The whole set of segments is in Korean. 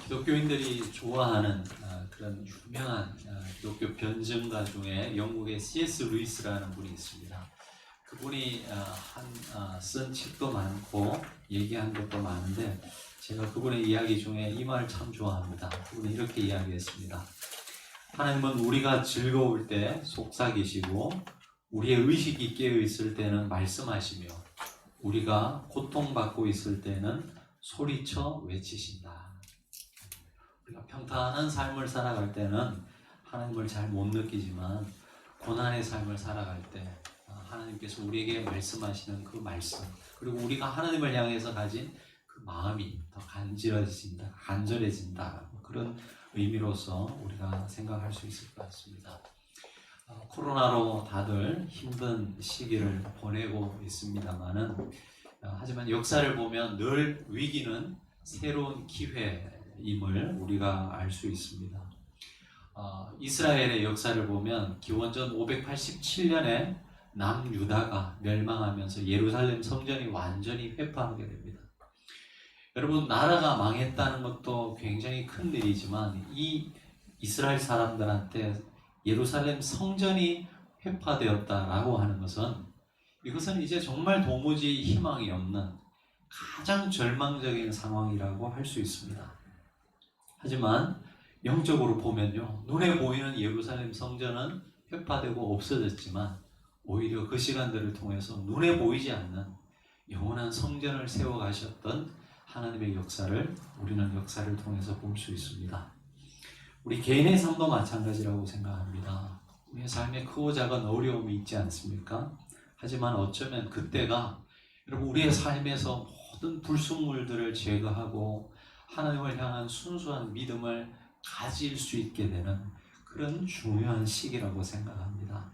기독교인들이 좋아하는 그런 유명한 기독교 변증가 중에 영국의 C.S. 루이스라는 분이 있습니다. 그분이 쓴 책도 많고 얘기한 것도 많은데 제가 그분의 이야기 중에 이 말 참 좋아합니다. 그분이 이렇게 이야기했습니다. 하나님은 우리가 즐거울 때 속삭이시고 우리의 의식이 깨어있을 때는 말씀하시며 우리가 고통받고 있을 때는 소리쳐 외치신다. 우리가 평탄한 삶을 살아갈 때는 하나님을 잘 못 느끼지만 고난의 삶을 살아갈 때 하나님께서 우리에게 말씀하시는 그 말씀, 그리고 우리가 하나님을 향해서 가진 그 마음이 더 간절해진다. 그런 의미로서 우리가 생각할 수 있을 것 같습니다. 코로나로 다들 힘든 시기를 보내고 있습니다만은 하지만 역사를 보면 늘 위기는 새로운 기회임을 우리가 알 수 있습니다. 이스라엘의 역사를 보면 기원전 587년에 남유다가 멸망하면서 예루살렘 성전이 완전히 회파하게 됩니다. 여러분, 나라가 망했다는 것도 굉장히 큰 일이지만 이 이스라엘 사람들한테 예루살렘 성전이 회파되었다라고 하는 것은 이것은 이제 정말 도무지 희망이 없는 가장 절망적인 상황이라고 할 수 있습니다. 하지만 영적으로 보면요, 눈에 보이는 예루살렘 성전은 회파되고 없어졌지만 오히려 그 시간들을 통해서 눈에 보이지 않는 영원한 성전을 세워가셨던 하나님의 역사를 우리는 역사를 통해서 볼 수 있습니다. 우리 개인의 삶도 마찬가지라고 생각합니다. 우리의 삶에 크고 작은 어려움이 있지 않습니까? 하지만 어쩌면 그때가 여러분 우리의 삶에서 모든 불순물들을 제거하고 하나님을 향한 순수한 믿음을 가질 수 있게 되는 그런 중요한 시기라고 생각합니다.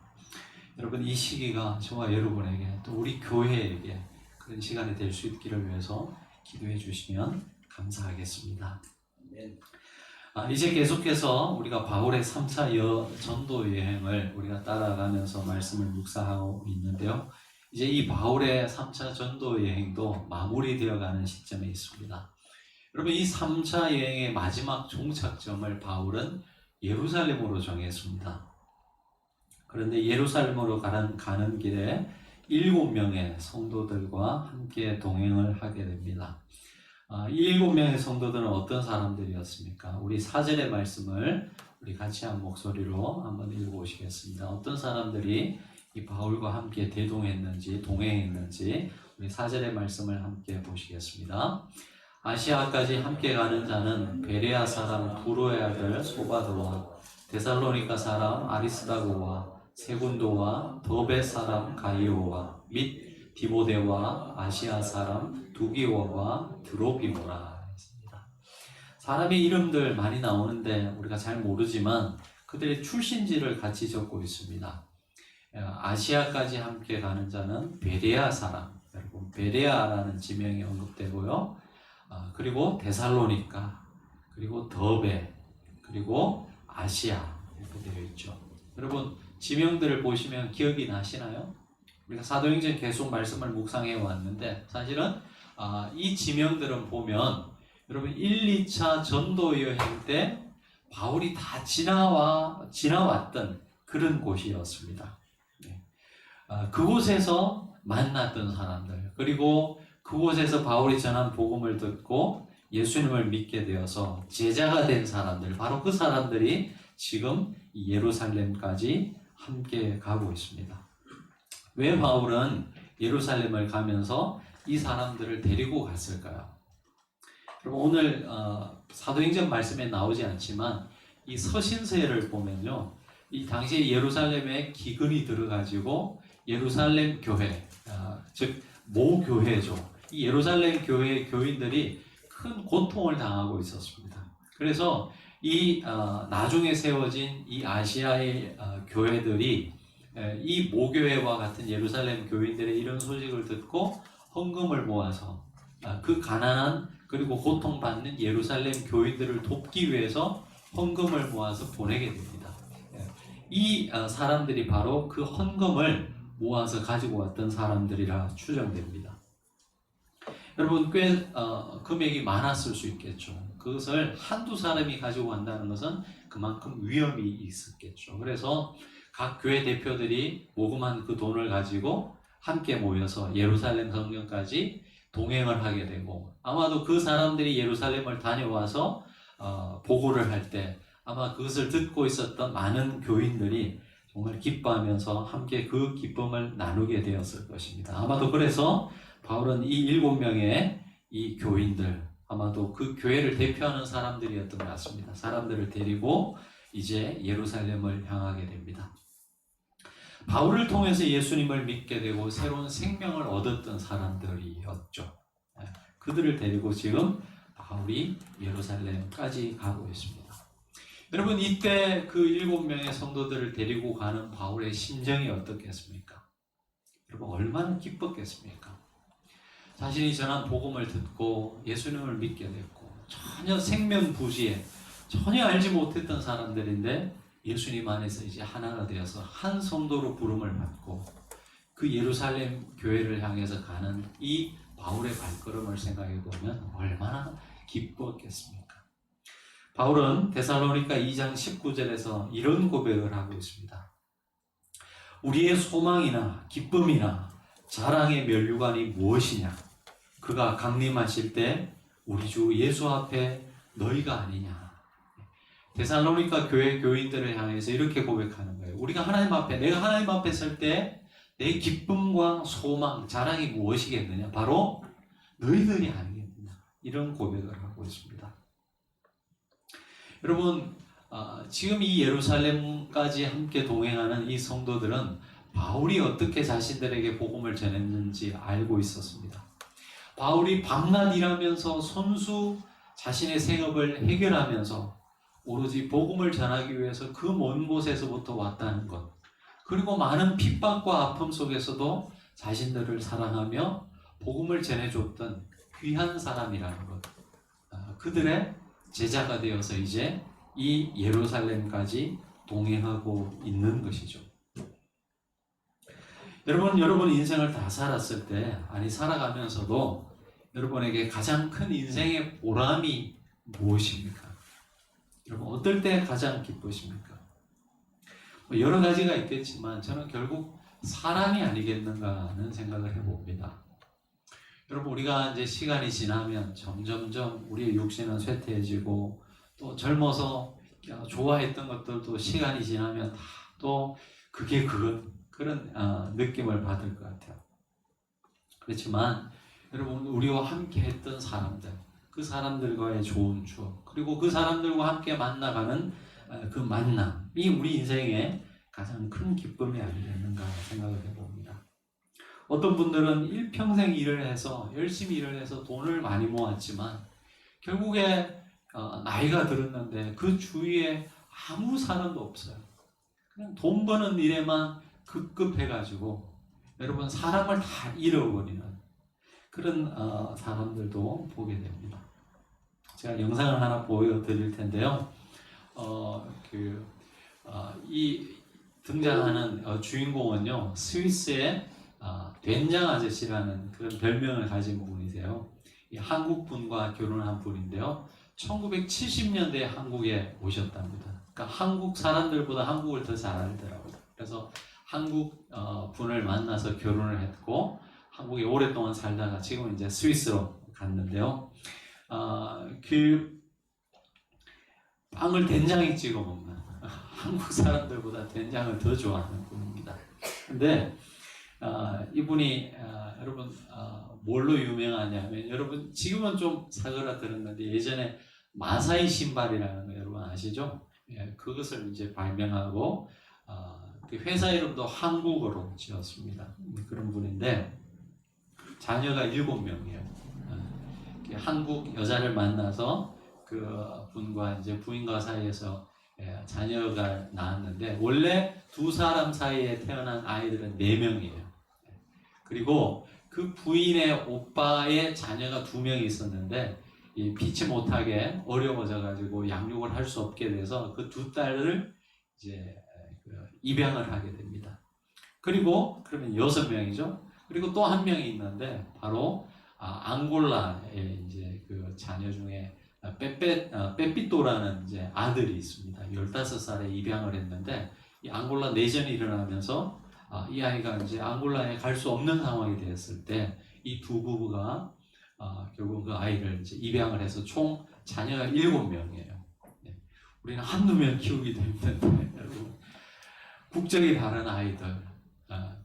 여러분, 이 시기가 저와 여러분에게 또 우리 교회에게 그런 시간이 될 수 있기를 위해서 기도해 주시면 감사하겠습니다. 이제 계속해서 우리가 바울의 3차 전도 여행을 우리가 따라가면서 말씀을 묵상하고 있는데요. 이제 이 바울의 3차 전도 여행도 마무리되어 가는 시점에 있습니다. 여러분, 이 3차 여행의 마지막 종착점을 바울은 예루살렘으로 정했습니다. 그런데 예루살렘으로 가는 길에 7명의 성도들과 함께 동행을 하게 됩니다. 이 7명의 성도들은 어떤 사람들이었습니까? 우리 4절의 말씀을 우리 같이 한 목소리로 한번 읽어보시겠습니다. 어떤 사람들이 이 바울과 함께 대동했는지 동행했는지 우리 4절의 말씀을 함께 보시겠습니다. 아시아까지 함께 가는 자는 베레아 사람 부로의 아들 소바도와 데살로니가 사람 아리스다고와 세군도와 더베 사람 가이오와 및 디모데와 아시아 사람 두기오와 드로비모라 했습니다. 사람의 이름들 많이 나오는데 우리가 잘 모르지만 그들의 출신지를 같이 적고 있습니다. 아시아까지 함께 가는 자는 베레아 사람, 여러분 베레아라는 지명이 언급되고요. 그리고 데살로니가, 그리고 더베, 그리고 아시아 이렇게 되어 있죠. 여러분 지명들을 보시면 기억이 나시나요? 우리가 사도행전 계속 말씀을 묵상해 왔는데 사실은 이 지명들은 보면 여러분 1, 2차 전도 여행 때 바울이 다 지나왔던 그런 곳이었습니다. 그곳에서 만났던 사람들, 그리고 그곳에서 바울이 전한 복음을 듣고 예수님을 믿게 되어서 제자가 된 사람들, 바로 그 사람들이 지금 예루살렘까지 함께 가고 있습니다. 왜 바울은 예루살렘을 가면서 이 사람들을 데리고 갔을까요? 그럼 오늘 사도행전 말씀에 나오지 않지만 이 서신서를 보면요, 이 당시에 예루살렘에 기근이 들어가지고 예루살렘 교회, 즉 모교회죠. 이 예루살렘 교회 교인들이 큰 고통을 당하고 있었습니다. 그래서 이 나중에 세워진 이 아시아의 교회들이 이 모교회와 같은 예루살렘 교인들의 이런 소식을 듣고 헌금을 모아서 그 가난한 그리고 고통받는 예루살렘 교인들을 돕기 위해서 헌금을 모아서 보내게 됩니다. 이 사람들이 바로 그 헌금을 모아서 가지고 왔던 사람들이라 추정됩니다. 여러분 꽤 금액이 많았을 수 있겠죠. 그것을 한두 사람이 가지고 간다는 것은 그만큼 위험이 있었겠죠. 그래서 각 교회 대표들이 모금한 그 돈을 가지고 함께 모여서 예루살렘 성경까지 동행을 하게 되고, 아마도 그 사람들이 예루살렘을 다녀와서 보고를 할 때 아마 그것을 듣고 있었던 많은 교인들이 정말 기뻐하면서 함께 그 기쁨을 나누게 되었을 것입니다. 아마도 그래서 바울은 이 7명의 이 교인들, 아마도 그 교회를 대표하는 사람들이었던 것 같습니다. 사람들을 데리고 이제 예루살렘을 향하게 됩니다. 바울을 통해서 예수님을 믿게 되고 새로운 생명을 얻었던 사람들이었죠. 그들을 데리고 지금 바울이 예루살렘까지 가고 있습니다. 여러분, 이때 그 7명의 성도들을 데리고 가는 바울의 심정이 어떻겠습니까? 여러분, 얼마나 기뻤겠습니까? 자신이 전한 복음을 듣고 예수님을 믿게 됐고, 전혀 생면부지에 전혀 알지 못했던 사람들인데 예수님 안에서 이제 하나가 되어서 한 성도로 부름을 받고 그 예루살렘 교회를 향해서 가는 이 바울의 발걸음을 생각해 보면 얼마나 기뻤겠습니까? 바울은 데살로니가 2장 19절에서 이런 고백을 하고 있습니다. 우리의 소망이나 기쁨이나 자랑의 면류관이 무엇이냐? 그가 강림하실 때 우리 주 예수 앞에 너희가 아니냐? 데살로니가 교회 교인들을 향해서 이렇게 고백하는 거예요. 우리가 하나님 앞에, 내가 하나님 앞에 설 때 내 기쁨과 소망, 자랑이 무엇이겠느냐? 바로 너희들이 아니겠느냐? 이런 고백을 하고 있습니다. 여러분, 지금 이 예루살렘까지 함께 동행하는 이 성도들은 바울이 어떻게 자신들에게 복음을 전했는지 알고 있었습니다. 바울이 밤낮 일하면서 손수 자신의 생업을 해결하면서 오로지 복음을 전하기 위해서 그 먼 곳에서부터 왔다는 것, 그리고 많은 핍박과 아픔 속에서도 자신들을 사랑하며 복음을 전해줬던 귀한 사람이라는 것, 그들의 제자가 되어서 이제 이 예루살렘까지 동행하고 있는 것이죠. 여러분 인생을 다 살았을 때, 아니 살아가면서도 여러분에게 가장 큰 인생의 보람이 무엇입니까? 여러분 어떨 때 가장 기쁘십니까? 여러 가지가 있겠지만 저는 결국 사람이 아니겠는가 하는 생각을 해봅니다. 여러분 우리가 이제 시간이 지나면 점점점 우리의 육신은 쇠퇴해지고 또 젊어서 좋아했던 것들도 시간이 지나면 다 또 그게 그런 느낌을 받을 것 같아요. 그렇지만 여러분 우리와 함께 했던 사람들, 그 사람들과의 좋은 추억, 그리고 그 사람들과 함께 만나가는 그 만남이 우리 인생의 가장 큰 기쁨이 아니겠는가 생각을 해봅니다. 어떤 분들은 일평생 일을 해서 열심히 일을 해서 돈을 많이 모았지만 결국에 나이가 들었는데 그 주위에 아무 사람도 없어요. 그냥 돈 버는 일에만 급급해가지고 여러분 사람을 다 잃어버리는 그런 사람들도 보게 됩니다. 제가 영상을 하나 보여드릴 텐데요. 이 등장하는 주인공은요, 스위스의 된장 아저씨라는 그런 별명을 가진 분이세요. 한국 분과 결혼한 분인데요. 1970년대에 한국에 오셨답니다. 그러니까 한국 사람들보다 한국을 더 잘 알더라고요. 그래서 한국 분을 만나서 결혼을 했고 한국에 오랫동안 살다가 지금 이제 스위스로 갔는데요. 그 빵을 된장에 찍어 먹는 한국 사람들보다 된장을 더 좋아하는 분입니다. 근데 이분이 여러분 뭘로 유명하냐면, 여러분 지금은 좀 사그라들었는데 예전에 마사이 신발이라는 거 여러분 아시죠? 예, 그것을 이제 발명하고 그 회사 이름도 한국어로 지었습니다. 그런 분인데 자녀가 7명이에요. 한국 여자를 만나서 그 분과 이제 부인과 사이에서 자녀가 나왔는데 원래 두 사람 사이에 태어난 아이들은 4명이에요. 그리고 그 부인의 오빠의 자녀가 2명이 있었는데 피치 못하게 어려워져 가지고 양육을 할 수 없게 돼서 그 2딸을 이제 입양을 하게 됩니다. 그리고 그러면 6명이죠. 그리고 또 한 명이 있는데 바로 앙골라의 이제 그 자녀 중에 빼삐또라는 이제 아들이 있습니다. 15살에 입양을 했는데 이 앙골라 내전이 일어나면서 이 아이가 이제 앙골라에 갈 수 없는 상황이 되었을 때 이 두 부부가 결국 그 아이를 이제 입양을 해서 총 자녀가 7명이에요. 우리는 한두 명 키우기도 힘든데 여러분, 국적이 다른 아이들,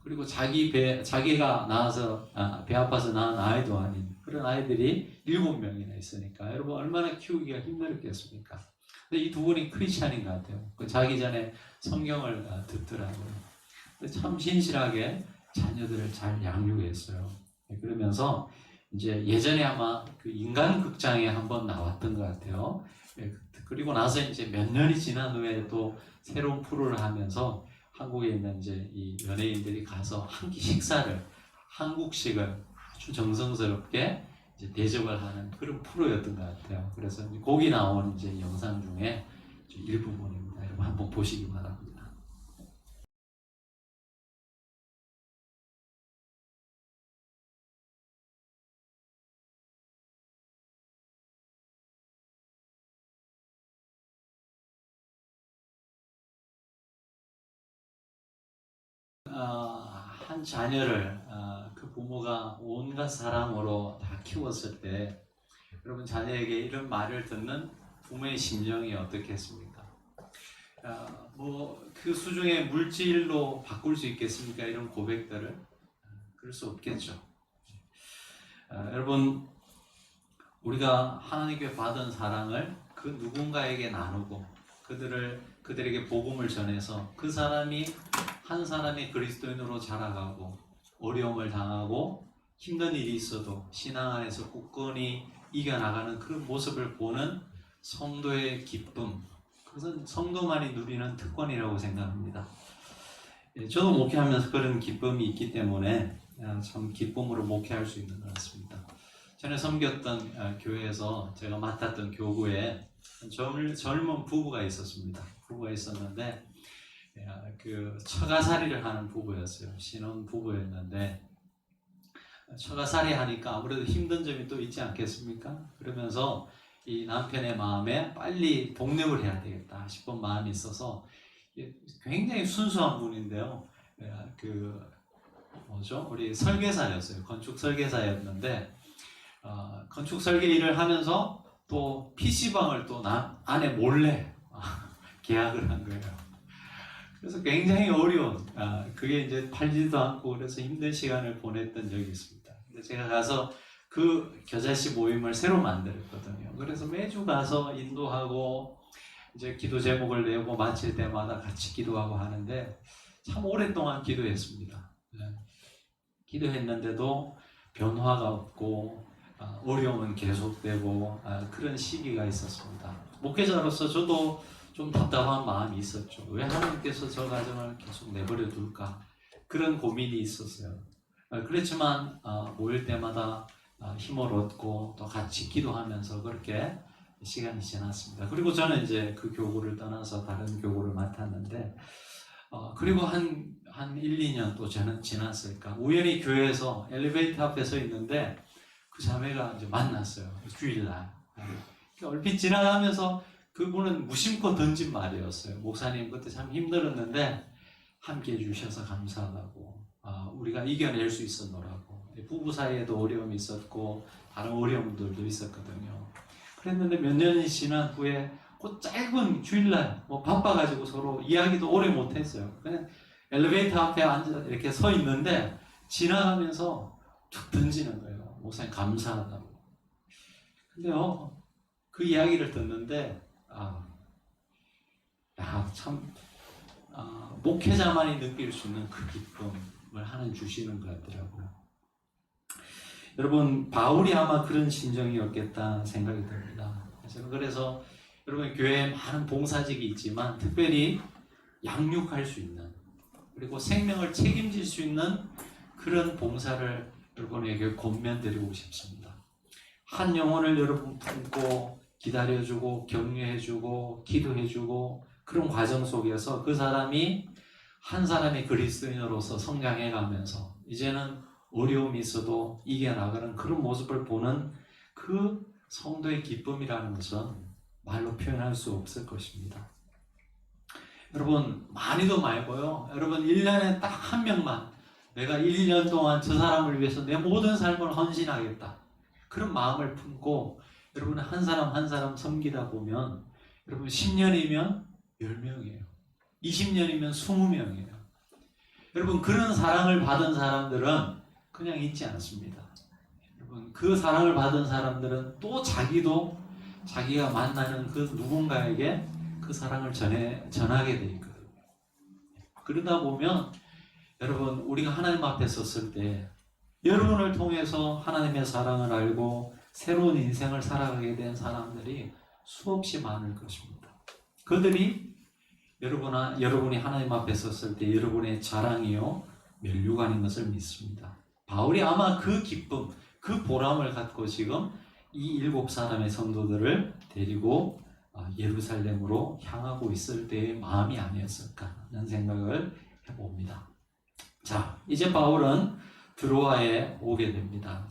그리고 자기가 낳아서 배 아파서 낳은 아이도 아닌 그런 아이들이 7명이나 있으니까 여러분 얼마나 키우기가 힘들었겠습니까? 근데 이 두 분이 크리스찬인 것 같아요. 자기 전에 성경을 듣더라고요. 근데 참 신실하게 자녀들을 잘 양육했어요. 그러면서 이제 예전에 아마 그 인간극장에 한번 나왔던 것 같아요. 그리고 나서 이제 몇 년이 지난 후에 또 새로운 프로를 하면서 한국에 있는 이제 이 연예인들이 가서 한 끼 식사를 한국식을 아주 정성스럽게 이제 대접을 하는 그런 프로였던 것 같아요. 그래서 거기 나온 이제 영상 중에 일부분입니다. 여러분 한번 보시기 바랍니다. 한 자녀를 그 부모가 온갖 사랑으로 다 키웠을 때 여러분 자녀에게 이런 말을 듣는 부모의 심정이 어떻겠습니까? 뭐 그 수중에 물질로 바꿀 수 있겠습니까? 이런 고백들을 그럴 수 없겠죠. 여러분 우리가 하나님께 받은 사랑을 그 누군가에게 나누고 그들에게 복음을 전해서 그 사람이 한 사람이 그리스도인으로 자라가고 어려움을 당하고 힘든 일이 있어도 신앙 안에서 굳건히 이겨나가는 그 모습을 보는 성도의 기쁨, 그것은 성도만이 누리는 특권이라고 생각합니다. 저도 목회하면서 그런 기쁨이 있기 때문에 참 기쁨으로 목회할 수 있는 것 같습니다. 전에 섬겼던 교회에서 제가 맡았던 교구에 젊은 부부가 있었습니다. 부부가 있었는데 그 처가살이를 하는 부부였어요. 신혼 부부였는데 처가살이 하니까 아무래도 힘든 점이 또 있지 않겠습니까? 그러면서 이 남편의 마음에 빨리 독립을 해야 되겠다 싶은 마음이 있어서 굉장히 순수한 분인데요. 그 뭐죠? 우리 설계사였어요. 건축 설계사였는데 건축 설계 일을 하면서 또 PC방을 또 아내 몰래 계약을 한 거예요. 그래서 굉장히 어려운, 그게 이제 팔지도 않고 그래서 힘든 시간을 보냈던 적이 있습니다. 근데 제가 가서 그 겨자씨 모임을 새로 만들었거든요. 그래서 매주 가서 인도하고 이제 기도 제목을 내고 마칠 때마다 같이 기도하고 하는데 참 오랫동안 기도했습니다. 기도했는데도 변화가 없고 어려움은 계속되고 그런 시기가 있었습니다. 목회자로서 저도 좀 답답한 마음이 있었죠. 왜 하나님께서 저 가정을 계속 내버려 둘까? 그런 고민이 있었어요. 그렇지만 모일 때마다 힘을 얻고 또 같이 기도하면서 그렇게 시간이 지났습니다. 그리고 저는 이제 그 교구를 떠나서 다른 교구를 맡았는데 그리고 한 1, 2년 또 저는 지났을까 우연히 교회에서 엘리베이터 앞에 서 있는데 그 자매가 이제 만났어요. 주일날. 얼핏 지나가면서 그분은 무심코 던진 말이었어요. 목사님 그때 참 힘들었는데 함께 해주셔서 감사하다고 우리가 이겨낼 수 있었노라고. 부부 사이에도 어려움이 있었고 다른 어려움들도 있었거든요. 그랬는데 몇 년이 지난 후에 그 짧은 주일날 바빠가지고 서로 이야기도 오래 못했어요. 그냥 엘리베이터 앞에 앉아 이렇게 서 있는데 지나가면서 툭 던지는 거예요. 목사님 감사하다고. 근데요 그 이야기를 듣는데 참 목회자만이 느낄 수 있는 그 기쁨을 하나님 주시는 것 같더라고요. 여러분 바울이 아마 그런 심정이었겠다 생각이 듭니다. 저는 그래서 여러분 교회에 많은 봉사직이 있지만 특별히 양육할 수 있는 그리고 생명을 책임질 수 있는 그런 봉사를 여러분에게 권면드리고 싶습니다. 한 영혼을 여러분 품고 기다려주고 격려해주고 기도해주고 그런 과정 속에서 그 사람이 한 사람의 그리스도인으로서 성장해가면서 이제는 어려움이 있어도 이겨나가는 그런 모습을 보는 그 성도의 기쁨이라는 것은 말로 표현할 수 없을 것입니다. 여러분, 많이도 말고요. 여러분, 1년에 딱 한 명만 내가 1년 동안 저 사람을 위해서 내 모든 삶을 헌신하겠다. 그런 마음을 품고 여러분 한 사람 한 사람 섬기다 보면 여러분 10년이면 10명이에요. 20년이면 20명이에요. 여러분 그런 사랑을 받은 사람들은 그냥 있지 않습니다. 여러분 그 사랑을 받은 사람들은 또 자기가 만나는 그 누군가에게 그 사랑을 전하게 돼 있거든요. 그러다 보면 여러분 우리가 하나님 앞에 섰을 때 여러분을 통해서 하나님의 사랑을 알고 새로운 인생을 살아가게 된 사람들이 수없이 많을 것입니다. 그들이 여러분이 하나님 앞에 섰을 때 여러분의 자랑이요 면류관인 것을 믿습니다. 바울이 아마 그 기쁨, 그 보람을 갖고 지금 이 7사람의 성도들을 데리고 예루살렘으로 향하고 있을 때의 마음이 아니었을까 하는 생각을 해봅니다. 자, 이제 바울은 드로아에 오게 됩니다.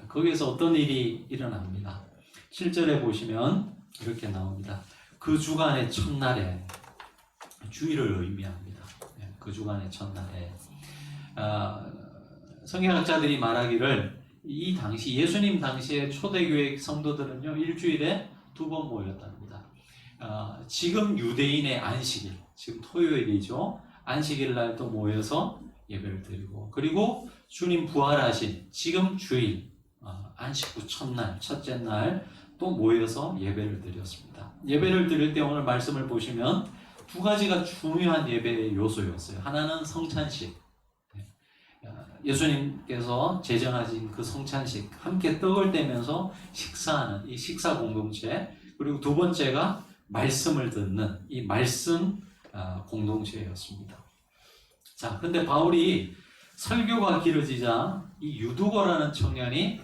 거기에서 어떤 일이 일어납니다. 7절에 보시면 이렇게 나옵니다. 그 주간의 첫날에, 주일을 의미합니다. 그 주간의 첫날에 성경학자들이 말하기를 이 당시 예수님 당시에 초대교회 성도들은요 일주일에 2번 모였답니다. 지금 유대인의 안식일, 지금 토요일이죠. 안식일 날 또 모여서 예배를 드리고, 그리고 주님 부활하신 지금 주일 안식 후 첫날, 첫째 날 또 모여서 예배를 드렸습니다. 예배를 드릴 때 오늘 말씀을 보시면 두 가지가 중요한 예배의 요소였어요. 하나는 성찬식, 예수님께서 제정하신 그 성찬식, 함께 떡을 떼면서 식사하는 이 식사 공동체, 그리고 두 번째가 말씀을 듣는 이 말씀 공동체였습니다. 자, 근데 바울이 설교가 길어지자 이 유두거라는 청년이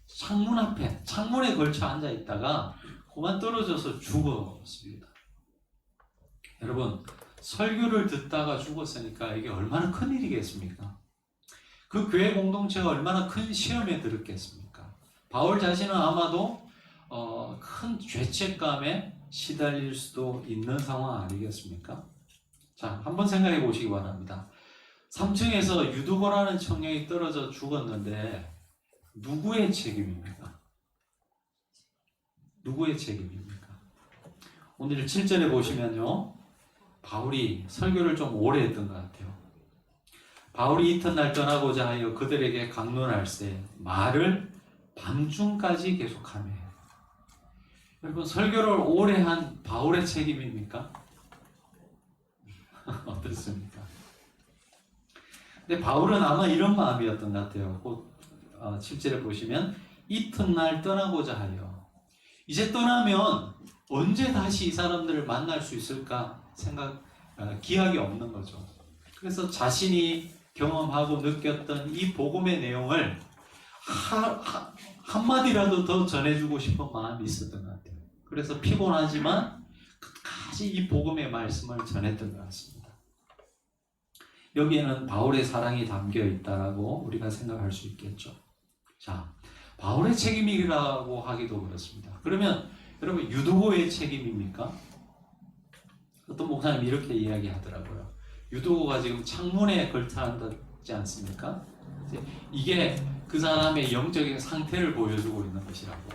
창문 앞에, 창문에 걸쳐 앉아 있다가 그만 떨어져서 죽었습니다. 여러분, 설교를 듣다가 죽었으니까 이게 얼마나 큰 일이겠습니까? 그 교회 공동체가 얼마나 큰 시험에 들었겠습니까? 바울 자신은 아마도 큰 죄책감에 시달릴 수도 있는 상황 아니겠습니까? 자, 한번 생각해 보시기 바랍니다. 3층에서 유두거라는 청년이 떨어져 죽었는데 누구의 책임입니까? 누구의 책임입니까? 오늘 7절에 보시면요, 바울이 설교를 좀 오래 했던 것 같아요. 바울이 이튿날 떠나고자 하여 그들에게 강론할세 말을 밤중까지 계속하며. 여러분, 설교를 오래 한 바울의 책임입니까? 어떻습니까? 근데 바울은 아마 이런 마음이었던 것 같아요. 곧 7절에 보시면 이튿날 떠나고자 하여, 이제 떠나면 언제 다시 이 사람들을 만날 수 있을까 기약이 없는 거죠. 그래서 자신이 경험하고 느꼈던 이 복음의 내용을 한마디라도 더 전해주고 싶은 마음이 있었던 것 같아요. 그래서 피곤하지만 끝까지 이 복음의 말씀을 전했던 것 같습니다. 여기에는 바울의 사랑이 담겨 있다라고 우리가 생각할 수 있겠죠. 자, 바울의 책임이라고 하기도 그렇습니다. 그러면 여러분, 유두고의 책임입니까? 어떤 목사님이 이렇게 이야기하더라고요. 유두고가 지금 창문에 걸쳐 앉았지 않습니까? 이게 그 사람의 영적인 상태를 보여주고 있는 것이라고.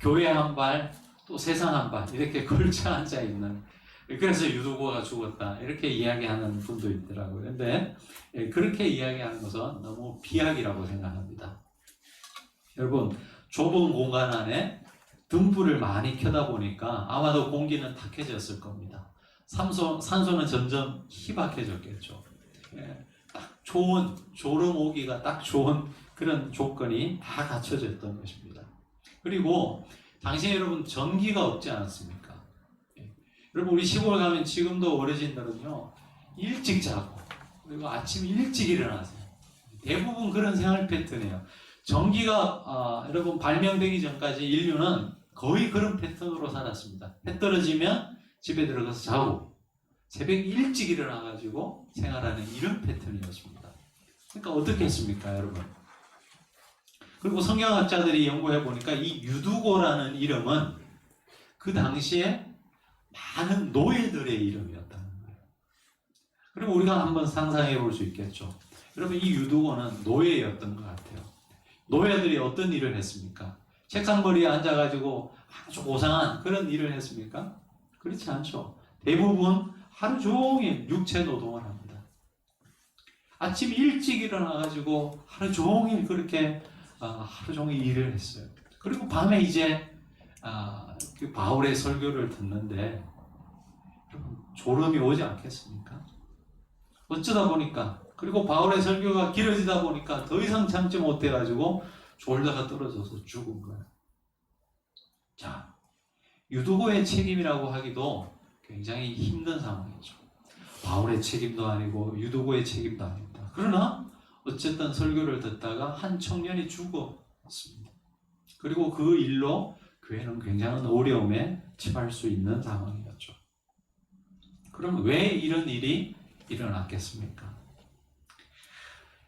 교회 한 발, 또 세상 한 발, 이렇게 걸쳐 앉아 있는, 그래서 유두고가 죽었다, 이렇게 이야기하는 분도 있더라고요. 그런데 그렇게 이야기하는 것은 너무 비약이라고 생각합니다. 여러분, 좁은 공간 안에 등불을 많이 켜다 보니까 아마도 공기는 탁해졌을 겁니다. 산소는 점점 희박해졌겠죠. 딱 좋은, 졸음 오기가 딱 좋은 그런 조건이 다 갖춰졌던 것입니다. 그리고 당시에 여러분, 전기가 없지 않았습니까? 여러분, 우리 시골 가면 지금도 어르신들은요, 일찍 자고, 그리고 아침 일찍 일어나세요. 대부분 그런 생활 패턴이에요. 전기가 여러분 발명되기 전까지 인류는 거의 그런 패턴으로 살았습니다. 해 떨어지면 집에 들어가서 자고 새벽 일찍 일어나가지고 생활하는 이런 패턴이었습니다. 그러니까 어떻게 했습니까, 여러분? 그리고 성경학자들이 연구해 보니까 이 유두고라는 이름은 그 당시에 많은 노예들의 이름이었다는 거예요. 그럼 우리가 한번 상상해 볼 수 있겠죠. 여러분, 이 유두고는 노예였던 것 같아요. 노예들이 어떤 일을 했습니까? 책상머리에 앉아가지고 아주 고상한 그런 일을 했습니까? 그렇지 않죠. 대부분 하루 종일 육체 노동을 합니다. 아침 일찍 일어나가지고 하루 종일 그렇게 하루 종일 일을 했어요. 그리고 밤에 이제 그 바울의 설교를 듣는데 여러분, 졸음이 오지 않겠습니까? 어쩌다 보니까, 그리고 바울의 설교가 길어지다 보니까 더 이상 참지 못해가지고 졸다가 떨어져서 죽은 거예요. 자, 유두고의 책임이라고 하기도 굉장히 힘든 상황이죠. 바울의 책임도 아니고 유두고의 책임도 아닙니다. 그러나 어쨌든 설교를 듣다가 한 청년이 죽었습니다. 그리고 그 일로 교회는 굉장한 어려움에 처할 수 있는 상황이었죠. 그럼 왜 이런 일이 일어났겠습니까?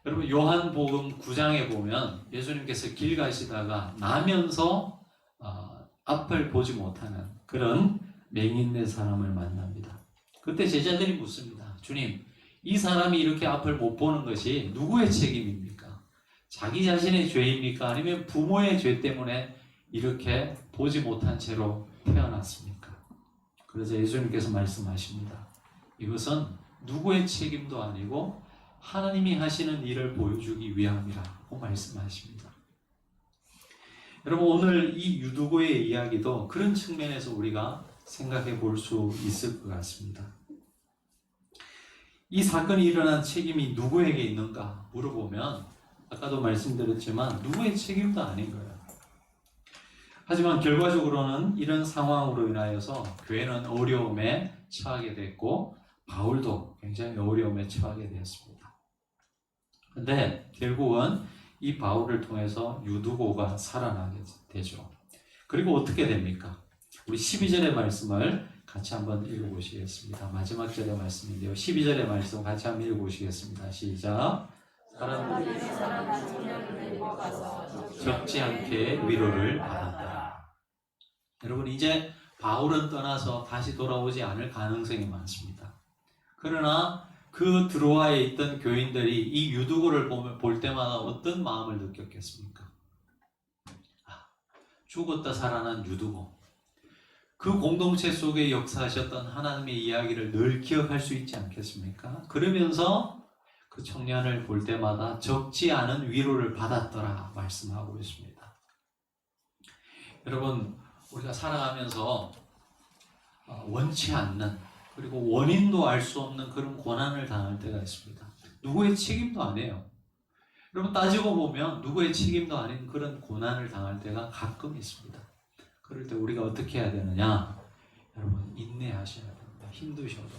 여러분, 요한복음 9장에 보면 예수님께서 길 가시다가 나면서 앞을 보지 못하는 그런 맹인된 사람을 만납니다. 그때 제자들이 묻습니다. 주님, 이 사람이 이렇게 앞을 못 보는 것이 누구의 책임입니까? 자기 자신의 죄입니까? 아니면 부모의 죄 때문에 이렇게 보지 못한 채로 태어났습니까? 그래서 예수님께서 말씀하십니다. 이것은 누구의 책임도 아니고 하나님이 하시는 일을 보여주기 위함이라고 말씀하십니다. 여러분, 오늘 이 유두고의 이야기도 그런 측면에서 우리가 생각해 볼 수 있을 것 같습니다. 이 사건이 일어난 책임이 누구에게 있는가 물어보면 아까도 말씀드렸지만 누구의 책임도 아닌 거예요. 하지만 결과적으로는 이런 상황으로 인하여서 교회는 어려움에 처하게 됐고 바울도 굉장히 어려움에 처하게 되었습니다. 그런데 결국은 이 바울을 통해서 유두고가 살아나게 되죠. 그리고 어떻게 됩니까? 우리 12절의 말씀을 같이 한번 읽어보시겠습니다. 마지막 절의 말씀인데요. 12절의 말씀 같이 한번 읽어보시겠습니다. 시작. 사람들이 적지 않게 위로를 받았더라. 여러분, 이제 바울은 떠나서 다시 돌아오지 않을 가능성이 많습니다. 그러나 그 드로아에 있던 교인들이 이 유두고를 볼 때마다 어떤 마음을 느꼈겠습니까? 죽었다 살아난 유두고, 그 공동체 속에 역사하셨던 하나님의 이야기를 늘 기억할 수 있지 않겠습니까? 그러면서 그 청년을 볼 때마다 적지 않은 위로를 받았더라 말씀하고 있습니다. 여러분, 우리가 살아가면서 원치 않는, 그리고 원인도 알 수 없는 그런 고난을 당할 때가 있습니다. 누구의 책임도 아니에요. 여러분, 따지고 보면 누구의 책임도 아닌 그런 고난을 당할 때가 가끔 있습니다. 그럴 때 우리가 어떻게 해야 되느냐? 여러분, 인내하셔야 됩니다. 힘드셔도.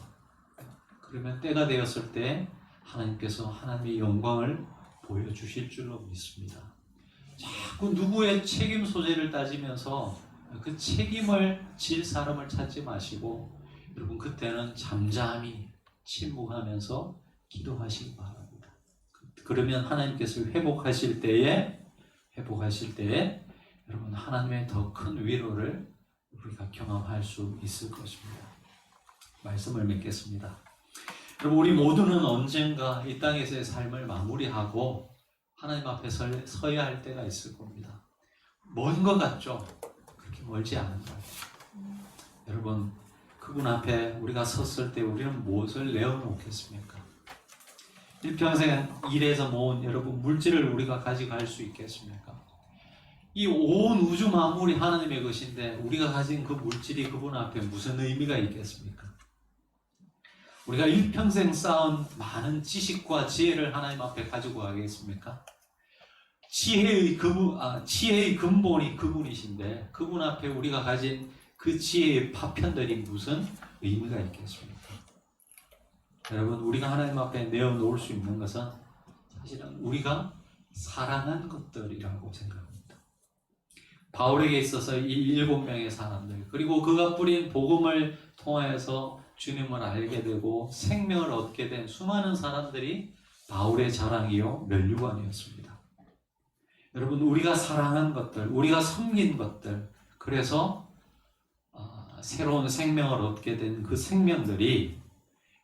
그러면 때가 되었을 때 하나님께서 하나님의 영광을 보여주실 줄로 믿습니다. 자꾸 누구의 책임 소재를 따지면서 그 책임을 질 사람을 찾지 마시고 여러분, 그때는 잠잠히 침묵하면서 기도하시기 바랍니다. 그러면 하나님께서 회복하실 때에 여러분, 하나님의 더 큰 위로를 우리가 경험할 수 있을 것입니다. 말씀을 맺겠습니다. 여러분, 우리 모두는 언젠가 이 땅에서의 삶을 마무리하고 하나님 앞에 서야 할 때가 있을 겁니다. 먼 것 같죠? 그렇게 멀지 않은 것 같아요. 여러분, 그분 앞에 우리가 섰을 때 우리는 무엇을 내어놓겠습니까? 일평생 일해서 모은 여러분 물질을 우리가 가져갈 수 있겠습니까? 이 온 우주 만물이 하나님의 것인데 우리가 가진 그 물질이 그분 앞에 무슨 의미가 있겠습니까? 우리가 일평생 쌓은 많은 지식과 지혜를 하나님 앞에 가지고 가겠습니까? 지혜의 근본이 그분이신데 그분 앞에 우리가 가진 그 지혜의 파편들이 무슨 의미가 있겠습니까? 여러분, 우리가 하나님 앞에 내어놓을 수 있는 것은 사실은 우리가 사랑한 것들이라고 생각합니다. 바울에게 있어서 이 7명의 사람들, 그리고 그가 뿌린 복음을 통하여서 주님을 알게 되고 생명을 얻게 된 수많은 사람들이 바울의 자랑이요 면류관이었습니다. 여러분, 우리가 사랑한 것들, 우리가 섬긴 것들, 그래서 새로운 생명을 얻게 된 그 생명들이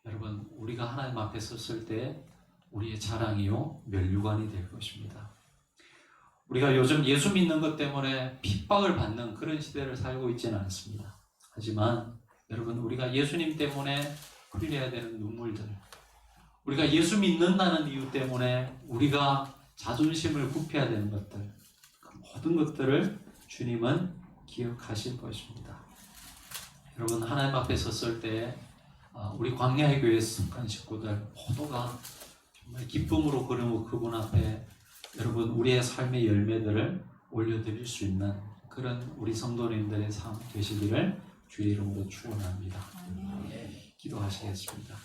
여러분, 우리가 하나님 앞에 섰을 때 우리의 자랑이요 면류관이 될 것입니다. 우리가 요즘 예수 믿는 것 때문에 핍박을 받는 그런 시대를 살고 있지는 않습니다. 하지만 여러분, 우리가 예수님 때문에 흘려야 되는 눈물들, 우리가 예수 믿는다는 이유 때문에 우리가 자존심을 굽혀야 되는 것들, 그 모든 것들을 주님은 기억하실 것입니다. 여러분, 하나님 앞에 섰을 때 우리 광야의 교회 숙간 식구들 모두가 정말 기쁨으로 그분 앞에 여러분 우리의 삶의 열매들을 올려드릴 수 있는 그런 우리 성도님들의 삶 되시기를 주의 이름으로 축원합니다. 기도하시겠습니다.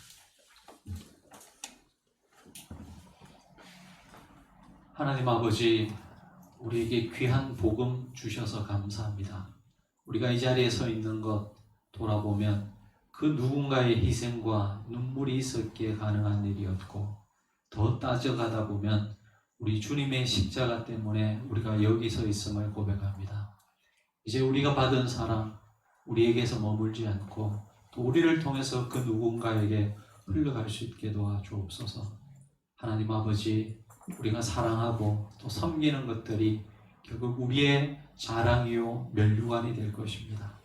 하나님 아버지, 우리에게 귀한 복음 주셔서 감사합니다. 우리가 이 자리에 서 있는 것 돌아보면 그 누군가의 희생과 눈물이 있었기에 가능한 일이었고, 더 따져가다 보면 우리 주님의 십자가 때문에 우리가 여기 서 있음을 고백합니다. 이제 우리가 받은 사랑, 우리에게서 머물지 않고 또 우리를 통해서 그 누군가에게 흘러갈 수 있게 도와주옵소서. 하나님 아버지, 우리가 사랑하고 또 섬기는 것들이 결국 우리의 자랑이요 면류관이 될 것입니다.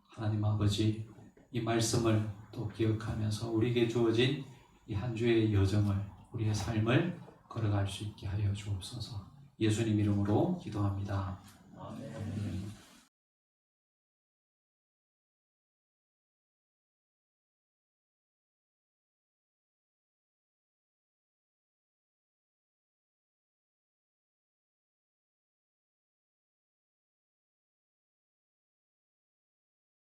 하나님 아버지, 이 말씀을 또 기억하면서 우리에게 주어진 이 한 주의 여정을, 우리의 삶을 걸어갈 수 있게 하여 주옵소서. 예수님 이름으로 기도합니다.